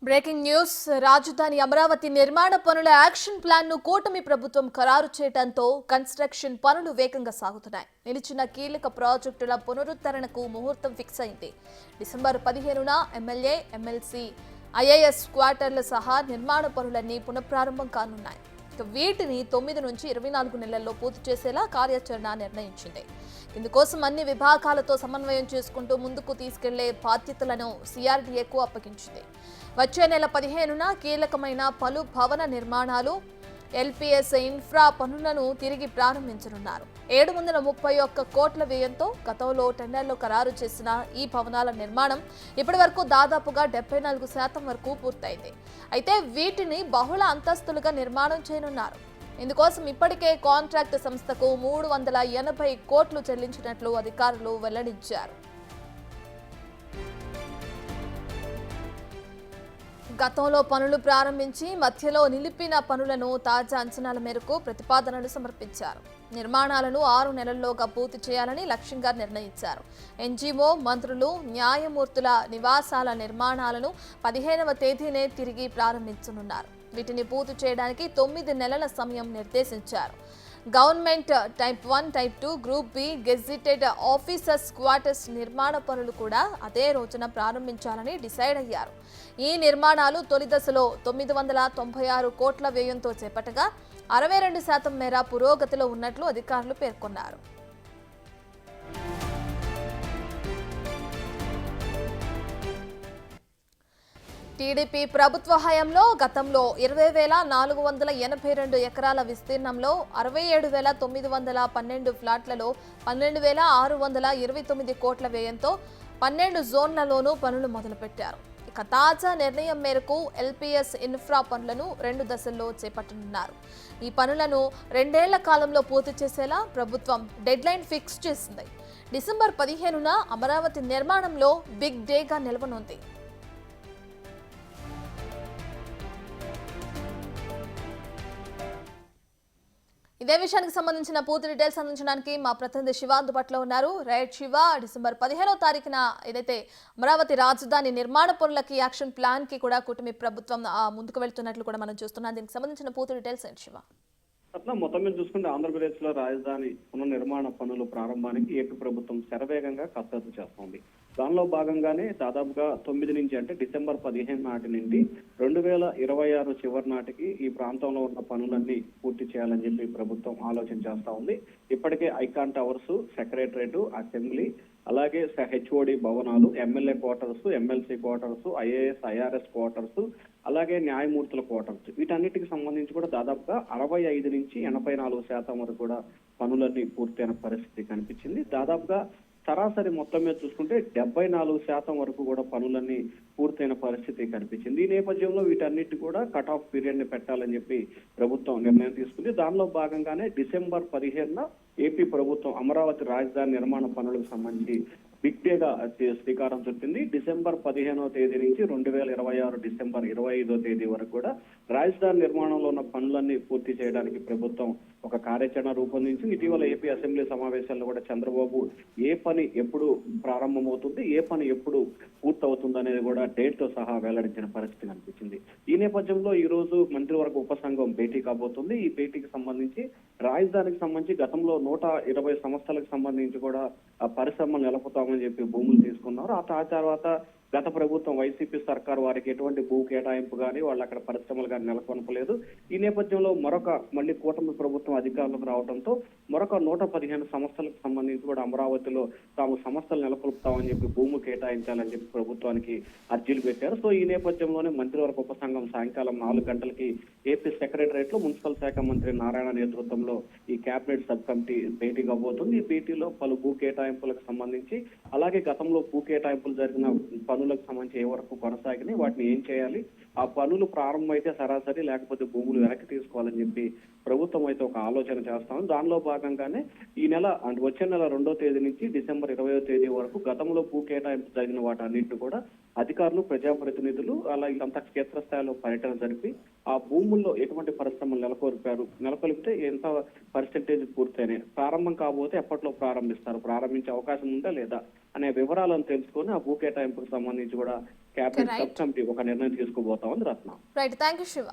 Breaking news రాజధాని అమరావతి నిర్మాణ పనుల యాక్షన్ ప్లాన్ ను కూటమి ప్రభుత్వం ఖరారు చేయడంతో కన్స్ట్రక్షన్ పనులు వేగంగా సాగుతున్నాయి. నిలిచిన కీలక ప్రాజెక్టుల పునరుద్ధరణకు ముహూర్తం ఫిక్స్ అయింది. డిసెంబర్ 15న ఎమ్మెల్యే, ఎమ్మెల్సీ, ఐఏఎస్ క్వార్టర్ల సహా నిర్మాణ పనులన్నీ పునఃప్రారంభం కానున్నాయి. వీటిని 9 నుంచి 24 నెలల్లో పూర్తి చేసేలా కార్యాచరణ నిర్ణయించింది. ఇందుకోసం అన్ని విభాగాలతో సమన్వయం చేసుకుంటూ ముందుకు తీసుకెళ్లే బాధ్యతలను సిఆర్డీఏకు అప్పగించింది. వచ్చే నెల 15న కీలకమైన పలు భవన నిర్మాణాలు, ఎల్పీఎస్ ఇన్ఫ్రా పనులను తిరిగి ప్రారంభించనున్నారు. 731 కోట్ల వ్యయంతో గతంలో టెండర్లో ఖరారు చేసిన ఈ భవనాల నిర్మాణం ఇప్పటి వరకు దాదాపుగా 74% వరకు పూర్తయింది. అయితే వీటిని బహుళ అంతస్తులుగా నిర్మాణం చేయనున్నారు. ఇందుకోసం ఇప్పటికే కాంట్రాక్ట్ సంస్థకు 380 కోట్లు చెల్లించినట్లు అధికారులు వెల్లడించారు. గతంలో పనులు ప్రారంభించి మధ్యలో నిలిపిన పనులను తాజా అంచనాల మేరకు ప్రతిపాదనలు సమర్పించారు. నిర్మాణాలను 6 నెలల్లోగా పూర్తి చేయాలని లక్ష్యంగా నిర్ణయించారు. ఎన్జీఓ, మంత్రులు, న్యాయమూర్తుల నివాసాల నిర్మాణాలను 15వ తేదీనే తిరిగి ప్రారంభించనున్నారు. వీటిని పూర్తి చేయడానికి 9 నెలల సమయం నిర్దేశించారు. Government type 1, type 2, group B gazetted officers quarters నిర్మాణ పనులు కూడా అదే రోజున ప్రారంభించాలని డిసైడ్ అయ్యారు. ఈ నిర్మాణాలు తొలి దశలో 996 కోట్ల వ్యయంతో చేపట్టగా 62% మేర పురోగతిలో ఉన్నట్లు అధికారులు పేర్కొన్నారు. టీడీపీ ప్రభుత్వ హయాంలో గతంలో 20,482 ఎకరాల విస్తీర్ణంలో 67,912 ఫ్లాట్లలో 12,629 కోట్ల వ్యయంతో 12 జోన్లలోనూ పనులు మొదలుపెట్టారు. ఇక తాజా నిర్ణయం మేరకు ఎల్పీఎస్ ఇన్ఫ్రా పనులను 2 దశల్లో చేపట్టనున్నారు. ఈ పనులను 2 ఏళ్ల కాలంలో పూర్తి చేసేలా ప్రభుత్వం డెడ్లైన్ ఫిక్స్ చేసింది. డిసెంబర్ 15న అమరావతి నిర్మాణంలో బిగ్ డేగా నిలవనుంది. ఇదే విషయానికి సంబంధించిన పూర్తి డీటెయిల్స్ అందించడానికి మా ప్రతినిధి శివ అందుబాటులో ఉన్నారు. రైట్ శివ, డిసెంబర్ 15వ తారీఖున ఏదైతే అమరావతి రాజధాని నిర్మాణ పనులకి యాక్షన్ ప్లాన్ కి కూడా కూటమి ప్రభుత్వం ముందుకు వెళ్తున్నట్లు కూడా మనం చూస్తున్నాం. దీనికి సంబంధించిన పూర్తి డీటెయిల్స్ ఏంటి శివ? అట్లా మొత్తం మీద చూసుకుంటే ఆంధ్రప్రదేశ్ లో రాజధాని పునర్నిర్మాణ పనుల ప్రారంభానికి ఏపీ ప్రభుత్వం శరవేగంగా కసరత్తు చేస్తోంది. దానిలో భాగంగానే దాదాపుగా 9 నుంచి అంటే డిసెంబర్ 15 నాటి నుండి 2026 చివరి నాటికి ఈ ప్రాంతంలో ఉన్న పనులన్నీ పూర్తి చేయాలని చెప్పి ప్రభుత్వం ఆలోచన చేస్తా ఉంది. ఇప్పటికే ఐకాన్ టవర్స్, సెక్రటరేట్, అసెంబ్లీ, అలాగే హెచ్ఓడి భవనాలు, MLA quarters, MLC quarters, IAS, IRS quarters, అలాగే న్యాయమూర్తుల క్వార్టర్స్, వీటన్నిటికి సంబంధించి కూడా దాదాపుగా 65 నుంచి 84% వరకు కూడా పనులన్నీ పూర్తయిన పరిస్థితి కనిపించింది. దాదాపుగా సరాసరి మొత్తం మీద చూసుకుంటే 74% వరకు కూడా పనులన్నీ పూర్తయిన పరిస్థితి కనిపించింది. ఈ నేపథ్యంలో వీటన్నిటి కూడా కట్ ఆఫ్ పీరియడ్ ని పెట్టాలని చెప్పి ప్రభుత్వం నిర్ణయం తీసుకుంది. దానిలో భాగంగానే డిసెంబర్ 15న ఏపీ ప్రభుత్వం అమరావతి రాజధాని నిర్మాణ పనులకు సంబంధించి బిగ్ డేగా శ్రీకారం చుట్టింది. డిసెంబర్ 15వ తేదీ నుంచి 2026 డిసెంబర్ 25వ తేదీ వరకు కూడా రాజధాని నిర్మాణంలో ఉన్న పనులన్నీ పూర్తి చేయడానికి ప్రభుత్వం ఒక కార్యాచరణ రూపొందించింది. ఇటీవల ఏపీ అసెంబ్లీ సమావేశాల్లో కూడా చంద్రబాబు ఏ పని ఎప్పుడు ప్రారంభమవుతుంది, ఏ పని ఎప్పుడు పూర్తవుతుంది అనేది కూడా డేట్ తో సహా వెల్లడించిన పరిస్థితి కనిపించింది. ఈ నేపథ్యంలో ఈ రోజు మంత్రివర్గ ఉపసంఘం భేటీ కాబోతుంది. ఈ భేటీకి సంబంధించి రాజధానికి సంబంధించి గతంలో 120 సంస్థలకు సంబంధించి కూడా పరిశ్రమలు నెలకొతామని చెప్పి భూములు తీసుకున్నారు. ఆ తర్వాత గత ప్రభుత్వం వైసీపీ సర్కార్ వారికి ఎటువంటి భూ కేటాయింపు కానీ వాళ్ళు అక్కడ పరిశ్రమలు కానీ నెలకొనపలేదు. ఈ నేపథ్యంలో మళ్ళీ కూటమి ప్రభుత్వం అధికారులకు రావడంతో మరొక 115 సంస్థలకు సంబంధించి కూడా అమరావతిలో తాము సంస్థలు నెలకొల్పుతామని చెప్పి భూములు కేటాయించాలని చెప్పి ప్రభుత్వానికి అర్జీలు పెట్టారు. సో ఈ నేపథ్యంలోనే మంత్రివర్గ ఉపసంఘం సాయంకాలం 4 గంటలకి ఏపీ సెక్రటరియట్ లో మున్సిపల్ శాఖ మంత్రి నారాయణ నేతృత్వంలో ఈ కేబినెట్ సబ్ కమిటీ భేటీ కాబోతుంది. ఈ భేటీలో పలు భూ కేటాయింపులకు సంబంధించి, అలాగే గతంలో భూ కేటాయింపులు జరిగిన పనులకు సంబంధించి ఏ వరకు కొనసాగినాయి, వాటిని ఏం చేయాలి, ఆ పనులు ప్రారంభమైతే సరాసరి లేకపోతే భూములు వెనక్కి తీసుకోవాలని చెప్పి ప్రభుత్వం అయితే ఒక ఆలోచన చేస్తాం. దానిలో భాగంగానే ఈ నెల వచ్చే నెల 2వ తేదీ నుంచి డిసెంబర్ 20వ తేదీ వరకు గతంలో భూ కేటాయింపు జరిగిన వాటన్నింటినీ కూడా అధికారులు, ప్రజాప్రతినిధులు అలా ఇదంతా క్షేత్రస్థాయిలో పర్యటన జరిపి ఆ భూముల్లో ఎటువంటి పరిశ్రమలు నెలకొల్పితే ఎంత పర్సెంటేజ్ పూర్తయినాయి, ప్రారంభం కాబోతే ఎప్పట్లో ప్రారంభించే అవకాశం ఉందా లేదా అనే వివరాలను తెలుసుకొని ఆ భూ కేటాయింపుకు సంబంధించి కూడా కేబినెట్ Right. సబ్ కమిటీ ఒక నిర్ణయం తీసుకోబోతా ఉంది Ratna. Right, thank you Shiva.